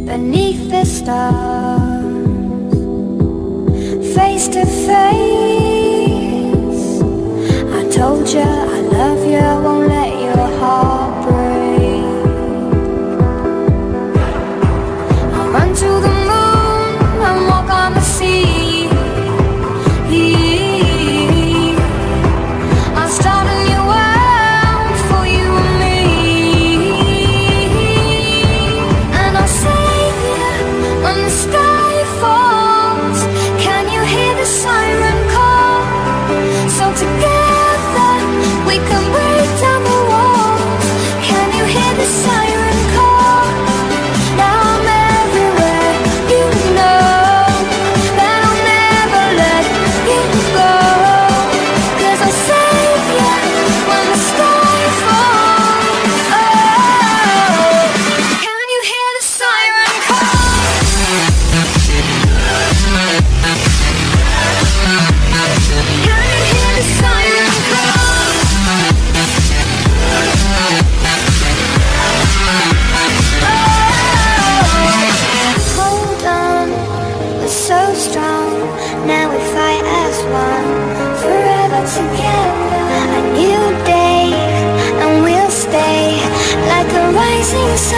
beneath the stars, face to face. I told you I love you, won't let your heart break. I'll run to the moon and walk on the sea. I'll start a new world for you and me, and I'll save you when the sky falls. Can you hear the siren call? So together we can break down the walls. Can you hear the siren call? Now I'm everywhere, you know that I'll never let you go. 'Cause I'll save you when the sky falls. Oh, can you hear the siren call? Can you hear the siren call? Oh, hold on, we're so strong. Now we fight as one, forever together. A new day, and we'll stay like a rising sun.